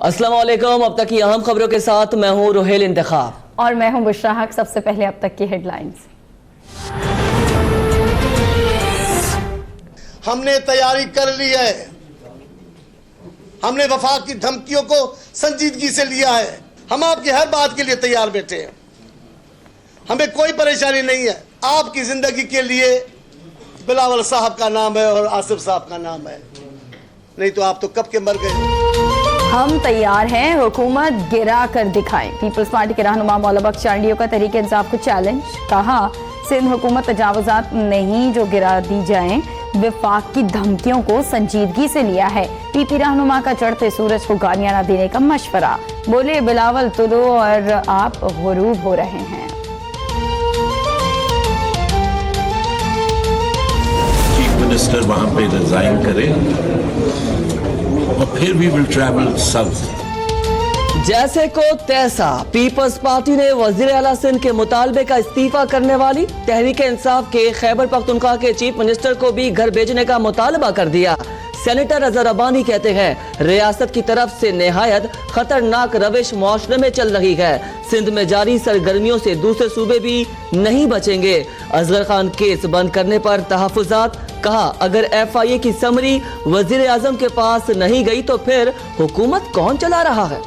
अस्सलाम वालेकुम। अब तक की अहम खबरों के साथ मैं हूं रोहेल इंतखाब और मैं हूं बुशरा हक। सबसे पहले अब तक की हेडलाइंस। हमने तैयारी कर ली है, हमने वफाक की धमकियों को संजीदगी से लिया है। हम आपकी हर बात के लिए तैयार बैठे हैं, हमें कोई परेशानी नहीं है। आपकी जिंदगी के लिए बिलावल साहब का नाम है और आसिफ साहब का नाम है, नहीं तो आप तो कब के मर गए। हम तैयार हैं, हुकूमत गिरा कर दिखाएं। पीपल्स पार्टी के रहनुमा मौला बख्श चांडियो का तहरीक इंसाफ को चैलेंज। कहा सिंध हुकूमत तजावुजात नहीं जो गिरा दी जाएं, विफाक की धमकियों को संजीदगी से लिया है। पीपी रहनुमा का चढ़ते सूरज को गालियां न देने का मशवरा। बोले बिलावल तुलो और आप गुरूब हो रहे हैं। चीफ मिनिस्टर वहां पे रिजाइन करे और फिर वी विल ट्रैवल साउथ। जैसे को तैसा पीपल्स पार्टी ने वजीर आला सिंध के मुतालबे का इस्तीफा करने वाली तहरीक इंसाफ के खैबर पख्तूनख्वा के चीफ मिनिस्टर को भी घर भेजने का मुतालबा कर दिया। सेनेटर अजहर अबानी कहते हैं रियासत की तरफ से निहायत खतरनाक रविश मुआशरे में चल रही है। सिंध में जारी सरगर्मियों से दूसरे सूबे भी नहीं बचेंगे। असगर खान केस बंद करने पर तहफुजात। कहा अगर FIA की समरी वजीर आजम के पास नहीं गई तो फिर हुकूमत कौन चला रहा है।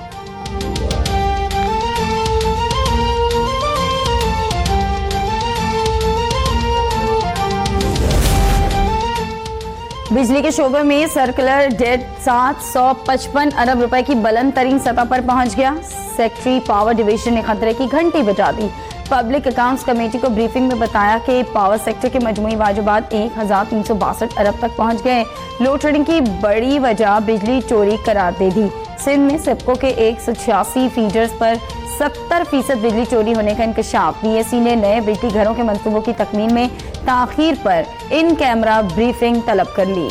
बिजली के शोबे में सर्कुलर डेट 755 अरब रुपए की बुलंद तरीन सतह पर पहुंच गया। सेक्रेटरी पावर डिवीजन ने खतरे की घंटी बजा दी। पब्लिक अकाउंट्स कमेटी को ब्रीफिंग में बताया कि पावर सेक्टर के मजमूई वाजिबात 1362 अरब तक पहुंच गए। लोड शेडिंग की बड़ी वजह बिजली चोरी करार दे दी। सिंध में सिपको के 186 फीडर्स पर 70% बिजली चोरी होने का इंकशाफ। PSC ने नए बिजली घरों के मंसूबों की तकमील में ताखीर पर इन कैमरा ब्रीफिंग तलब कर ली।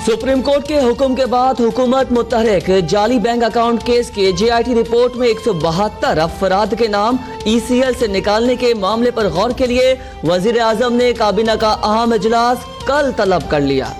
सुप्रीम कोर्ट के हुक्म के बाद हुकूमत मुतहरिक जाली बैंक अकाउंट केस के JIT रिपोर्ट में 172 अफराद के नाम ECL से निकालने के मामले पर गौर के लिए वजीर आजम ने काबीना का अहम इजलास कल तलब कर लिया।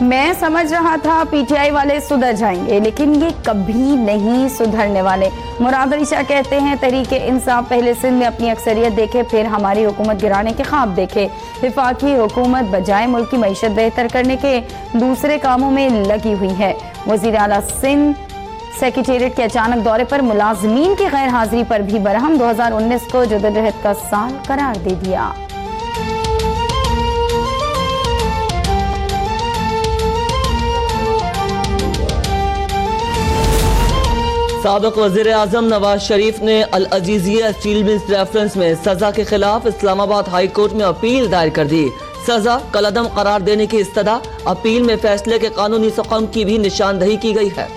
मैं समझ रहा था PTI वाले सुधर जाएंगे, लेकिन ये कभी नहीं सुधरने वाले। मुराद अली शाह कहते हैं तहरीक इंसाफ पहले सिंध में अपनी अक्सरियत देखे, फिर हमारी हुकूमत गिराने के ख्वाब देखे। विफाकी हुकूमत बजाय मुल्क की मईशत बेहतर करने के दूसरे कामों में लगी हुई है। वजीर आला सिंध सेक्रेटेरिएट के अचानक दौरे पर मुलाजमीन की गैर हाजिरी पर भी बरहम 2019 को जदोजहद का साल करार दे दिया। साबिक वजीर आजम नवाज शरीफ ने अल अजीजिया स्टील मिल्स रेफरेंस में सजा के खिलाफ इस्लामाबाद हाई कोर्ट में अपील दायर कर दी। सजा कलअदम करार देने की इस्तदा। अपील में फैसले के कानूनी सक़म की भी निशानदही की गई है।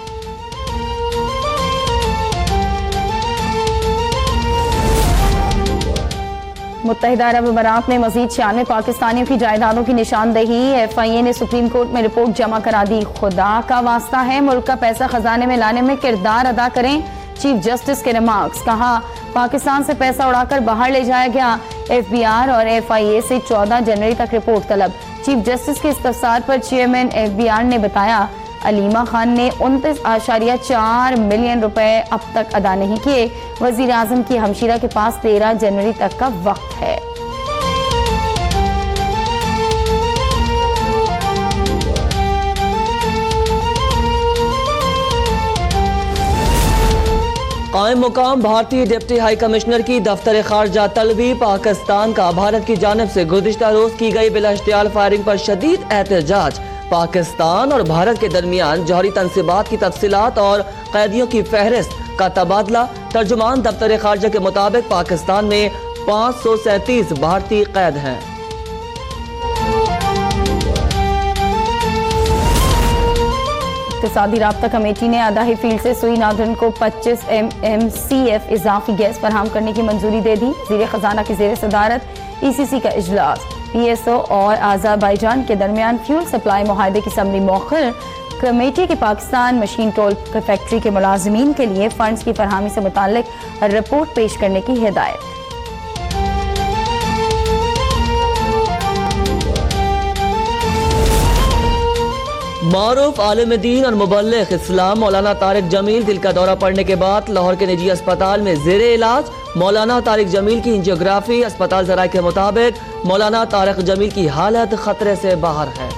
मुत्तहिदा अरब अमीरात में मजीद 96 पाकिस्तानियों की जायदादों की निशानदही। FIA ने सुप्रीम कोर्ट में रिपोर्ट जमा करा दी। खुदा का वास्ता है मुल्क का पैसा खजाने में लाने में किरदार अदा करें। चीफ जस्टिस के रिमार्क्स। कहा पाकिस्तान से पैसा उड़ाकर बाहर ले जाया गया। FBR और FIA से 14 जनवरी तक रिपोर्ट तलब। चीफ जस्टिस के इस्तफसार पर चेयरमैन FBR ने बताया अलीमा खान ने 29.4 मिलियन रुपए अब तक अदा नहीं किए। वजीर आजम की हमशीरा के पास 13 जनवरी तक का वक्त है। कायम मुकाम भारतीय डिप्टी हाई कमिश्नर की दफ्तर खारजा तलबी। पाकिस्तान का भारत की जानिब से गुज़िश्ता रोज की गई बिलाश्तियाल फायरिंग पर शदीद एहतजाज। पाकिस्तान और भारत के दरमियान जौहरी तनसीबात की तफसीलात और कैदियों की फहरिस्त का तबादला। तर्जुमान दफ्तर खारजा के मुताबिक पाकिस्तान में 537 भारतीय कैद हैं। इक़्तिसादी राब्ता कमेटी ने आदाही फील्ड से सुई नादरन को 25 MMCF इजाफी गैस फराहम करने की मंजूरी दे दी। वज़ीर ख़जाना की ज़ेर सदारत ECC का इजलास। PSO और आज़रबाईजान के दरमियान फ्यूल सप्लाई मुआहदे की समरी मौखर। कमेटी की पाकिस्तान मशीन टोल फैक्ट्री के मुलाजिमीन के लिए फंड्स की फरहमी से मुताल्लिक रिपोर्ट पेश करने की हिदायत। मारूफ आलिम दीन और मुबल्लिग इस्लाम मौलाना तारिक जमील दिल का दौरा पड़ने के बाद लाहौर के निजी अस्पताल में जेरे इलाज। मौलाना तारिक जमील की एंजियोग्राफी। अस्पताल जराये के मुताबिक मौलाना तारिक जमील की हालत खतरे से बाहर है।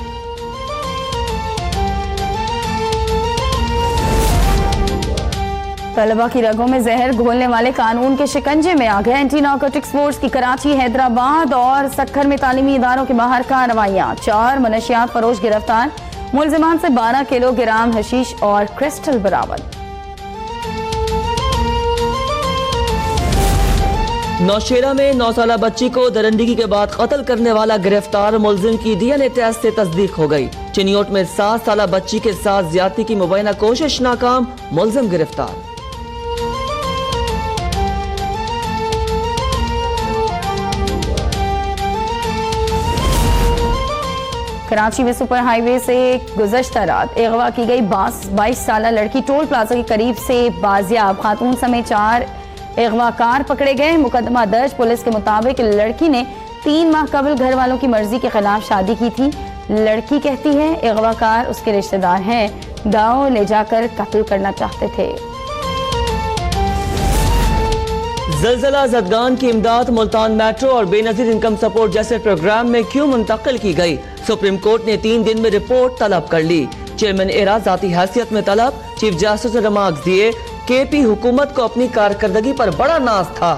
तलबा की रगों में जहर घोलने वाले कानून के शिकंजे में आ गए। एंटी नारकोटिक्स फोर्स की कराची, हैदराबाद और सक्खर में तालीमी इदारों के बाहर कार्रवाइयां। 4 मनशियात फरोश गिरफ्तार। मुलजिमान से 12 किलोग्राम हशीश और क्रिस्टल बरामद। नौशेरा में 9 साला बच्ची को दरिंदगी के बाद कत्ल करने वाला गिरफ्तार। मुलजिम की डीएनए टेस्ट से तस्दीक हो गई। चिनियोट में 7 साला बच्ची के साथ ज्यादती की मुबैना कोशिश नाकाम। मुलजिम गिरफ्तार। कराची में सुपर हाईवे से गुज़श्ता रात अगवा की गई 22 साला लड़की। टोल प्लाजा के करीब से बाजियाब। खातून समेत 4 अगवाकार पकड़े गए। मुकदमा दर्ज। पुलिस के मुताबिक लड़की ने 3 माह कबल घर वालों की मर्जी के खिलाफ शादी की थी। लड़की कहती है अगवाकार उसके रिश्तेदार हैं, गांव ले जाकर कत्ल करना चाहते थे। ज़लज़ला ज़दगान की इमदाद मुल्तान मेट्रो और बेनज़ीर इनकम सपोर्ट जैसे प्रोग्राम में क्यों मुंतकिल की गई? सुप्रीम कोर्ट ने 3 दिन में रिपोर्ट तलब कर ली। चेयरमैन एरा ज़ाती हैसियत में तलब। चीफ जस्टिस ने रिमार्क्स दिए। केपी हुकूमत को अपनी कारकर्दगी पर बड़ा नाज था।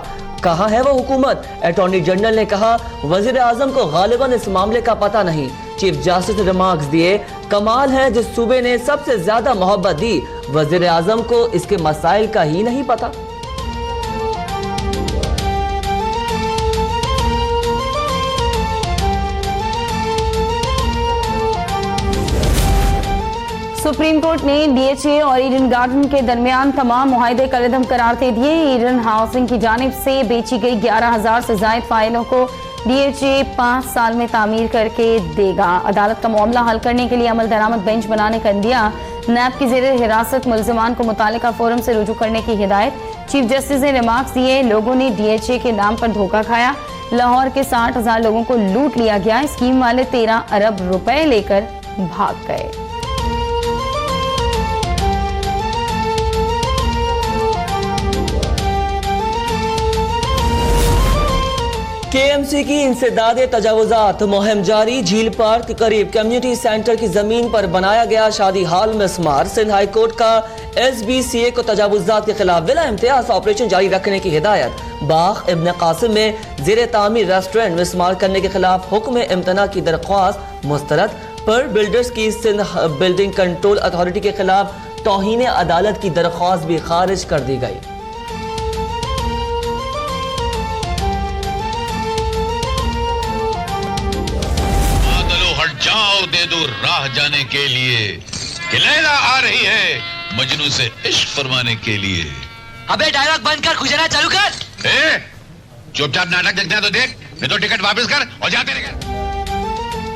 कहाँ है वो हुकूमत? अटॉर्नी जनरल ने कहा वजीर आजम को गालिबन इस मामले का पता नहीं। चीफ जस्टिस ने रिमार्क्स दिए। कमाल है जिस सूबे ने सबसे ज्यादा मोहब्बत दी, वजीर आजम को इसके मसाइल का ही नहीं पता। सुप्रीम कोर्ट ने डीएचए और ईडन गार्डन के दरमियान तमाम मुआहदे कलअदम करार दे दिए। ईडन हाउसिंग की जानिब से बेची गई 11,000 से ज्यादा फाइलों को डीएचए 5 साल में तामीर करके देगा। अदालत का मामला हल करने के लिए अमल दरामद बेंच बनाने का इंदिया। नैब की जेर हिरासत मुल्जिमान को मुतालिका फोरम से रुजू करने की हिदायत। चीफ जस्टिस ने रिमार्क्स दिए। लोगों ने डीएचए के नाम पर धोखा खाया। लाहौर के 60,000 लोगों को लूट लिया गया। स्कीम वाले 13 अरब रुपए लेकर भाग गए। केएमसी की इंसदाद तजावुजात मुहिम जारी। झील पार्क के करीब कम्युनिटी सेंटर की जमीन पर बनाया गया शादी हॉल मिसमार। सिंध हाई कोर्ट का एसबीसीए को तजावुजात के खिलाफ बिला इम्तियाज ऑपरेशन जारी रखने की हिदायत। बाग इब्न कासिम में जेर तामीर रेस्टोरेंट मिसमार करने के खिलाफ हुक्म इम्तना की दरख्वास्त मुस्तरद। पर बिल्डर्स की सिंध बिल्डिंग कंट्रोल अथॉरिटी के खिलाफ तौहीन अदालत की दरख्वास्त भी खारिज कर दी गई। जाओ दे दो राह जाने के लिए कि लैला आ रही है मजनू से इश्क फरमाने के लिए। अबे डायलॉग बंद कर, गुजरना चालू कर। चुपचाप नाटक देखते हैं तो देख, नहीं तो टिकट वापस कर और जाते रह।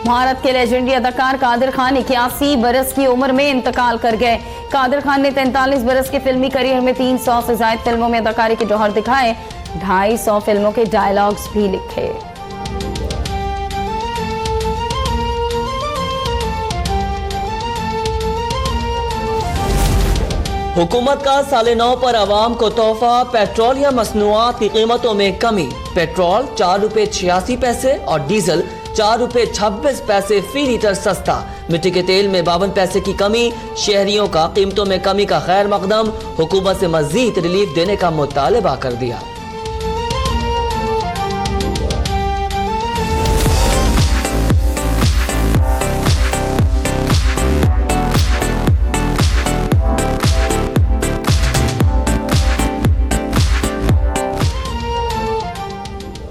भारत के लेजेंडरी अदाकार कादिर खान 81 बरस की उम्र में इंतकाल कर गए। कादिर खान ने 43 बरस के फिल्मी करियर में 300 से ज्यादा फिल्मों में अदाकारी के जौहर दिखाए। 250 फिल्मों के डायलॉग्स भी लिखे। हुकूमत का साले 9 पर आवाम को तोहफा। पेट्रोल या मसनूआत की कीमतों में कमी। पेट्रोल 4 रुपए 86 पैसे और डीजल 4 रुपए 26 पैसे फी लीटर सस्ता। मिट्टी के तेल में 52 पैसे की कमी। शहरियों का कीमतों में कमी का खैर मकदम। हुकूमत से मजीद रिलीफ देने का मुतालबा कर दिया।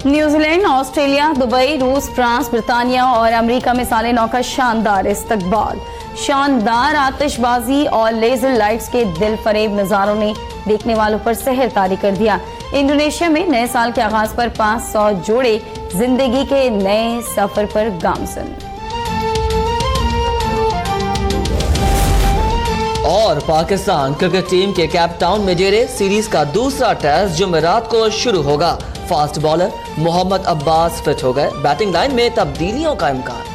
न्यूजीलैंड, ऑस्ट्रेलिया, दुबई, रूस, फ्रांस, ब्रितानिया और अमेरिका में साले 9 का शानदार इस्तकबाल। शानदार आतिशबाजी और लेजर लाइट्स के दिल फरेब नजारों ने देखने वालों पर सहर तारी कर दिया। इंडोनेशिया में नए साल के आगाज पर 500 जोड़े जिंदगी के नए सफर पर गामजन। और पाकिस्तान क्रिकेट टीम के केप टाउन में जेरे सीरीज का दूसरा टेस्ट जुमेरात को शुरू होगा। Fast bowler Mohammad Abbas fit हो गए, बैटिंग लाइन में तब्दीलियों का इम्कान।